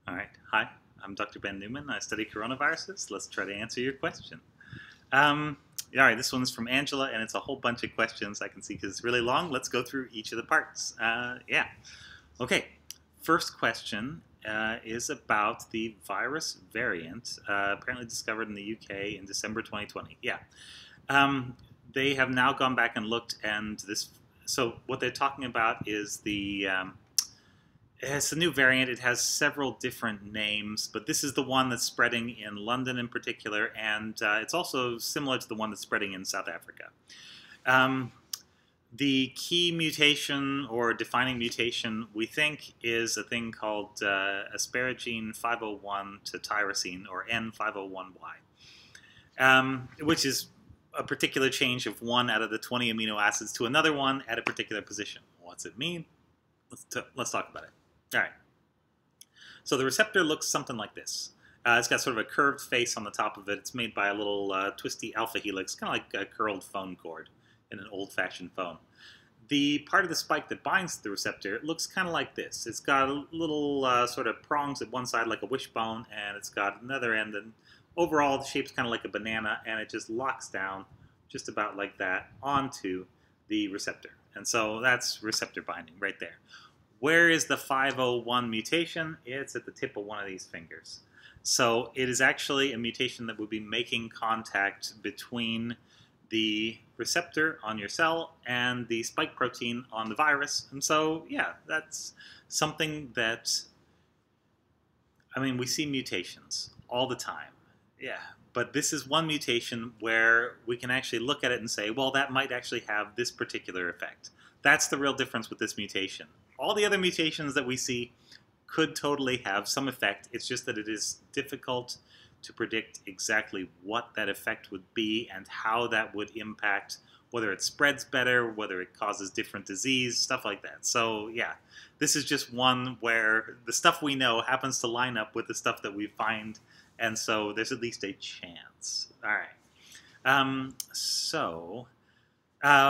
All right. Hi, I'm Dr. Ben Newman. I study coronaviruses. Let's try to answer your question. Um, all right, this one's from Angela, and it's a whole bunch of questions I can see because it's really long. Let's go through each of the parts. Yeah. Okay. First question is about the virus variant apparently discovered in the UK in December 2020. Yeah. Um, they have now gone back and looked, and this. So what they're talking about is it's a new variant. It has several different names, but this is the one that's spreading in London in particular, and it's also similar to the one that's spreading in South Africa. Um, the key mutation or defining mutation, we think, is a thing called asparagine 501 to tyrosine, or N501Y, which is a particular change of one out of the 20 amino acids to another one at a particular position. What's it mean? Let's talk about it. All right. So the receptor looks something like this. It's got sort of a curved face on the top of it. It's made by a little twisty alpha helix, kind of like a curled phone cord in an old-fashioned phone. The part of the spike that binds to the receptor looks kind of like this. It's got a little sort of prongs at one side like a wishbone, and it's got another end. And overall, the shape's kind of like a banana, and it just locks down just about like that onto the receptor. And so that's receptor binding right there. Where is the 501 mutation? It's at the tip of one of these fingers. So it is actually a mutation that would be making contact between the receptor on your cell and the spike protein on the virus. And so, yeah, that's something that, I mean, we see mutations all the time. Yeah, but this is one mutation where we can actually look at it and say, well, that might actually have this particular effect. That's the real difference with this mutation. All the other mutations that we see could totally have some effect. It's just that it is difficult to predict exactly what that effect would be and how that would impact whether it spreads better, whether it causes different disease, stuff like that. So yeah, this is just one where the stuff we know happens to line up with the stuff that we find, and so there's at least a chance. All right.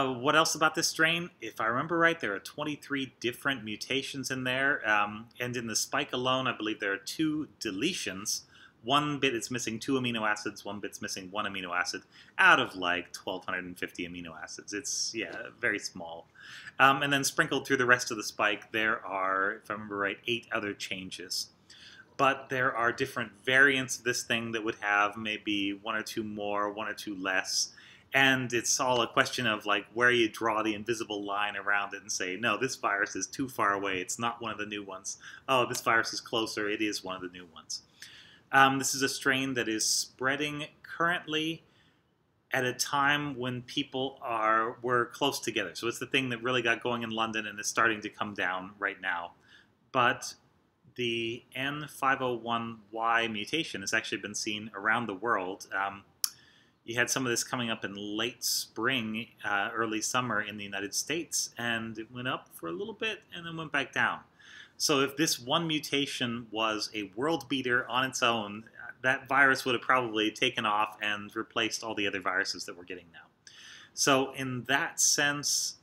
What else about this strain? If I remember right, there are 23 different mutations in there, and in the spike alone, I believe there are 2 deletions. One bit is missing 2 amino acids, one bit's missing 1 amino acid, out of like 1,250 amino acids. It's, yeah, very small. And then sprinkled through the rest of the spike, there are, if I remember right, 8 other changes. But there are different variants of this thing that would have maybe 1 or 2 more, 1 or 2 less. And it's all a question of like where you draw the invisible line around it and say, no, this virus is too far away. It's not one of the new ones. Oh, this virus is closer. It is one of the new ones. This is a strain that is spreading currently at a time when people were close together. So it's the thing that really got going in London and is starting to come down right now. But the N501Y mutation has actually been seen around the world. You had some of this coming up in late spring, early summer in the United States, and it went up for a little bit and then went back down. So if this one mutation was a world beater on its own, that virus would have probably taken off and replaced all the other viruses that we're getting now. So in that sense,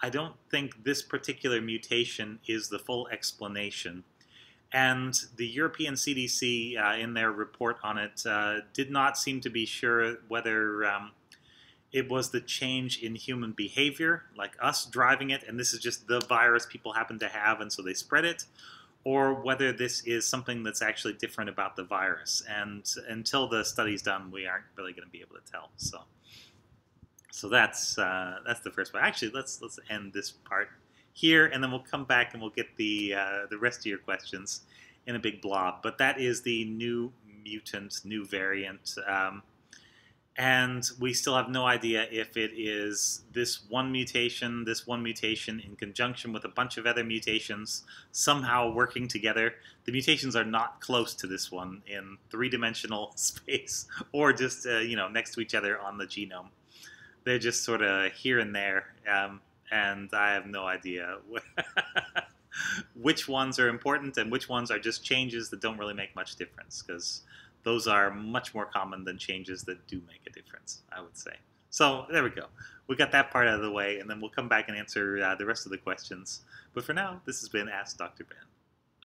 I don't think this particular mutation is the full explanation. And the European CDC, in their report on it, did not seem to be sure whether it was the change in human behavior, like us driving it, and this is just the virus people happen to have, and so they spread it, or whether this is something that's actually different about the virus. And until the study's done, we aren't really going to be able to tell. So that's the first part. Actually, let's end this part here, and then we'll come back and we'll get the rest of your questions in a big blob. But that is the new mutant, new variant, and we still have no idea if it is this one mutation in conjunction with a bunch of other mutations somehow working together. The mutations are not close to this one in 3-dimensional space or just next to each other on the genome. They're just sort of here and there. And I have no idea which ones are important and which ones are just changes that don't really make much difference, because those are much more common than changes that do make a difference, I would say. So there we go. We got that part out of the way, and then we'll come back and answer the rest of the questions. But for now, this has been Ask Dr. Ben.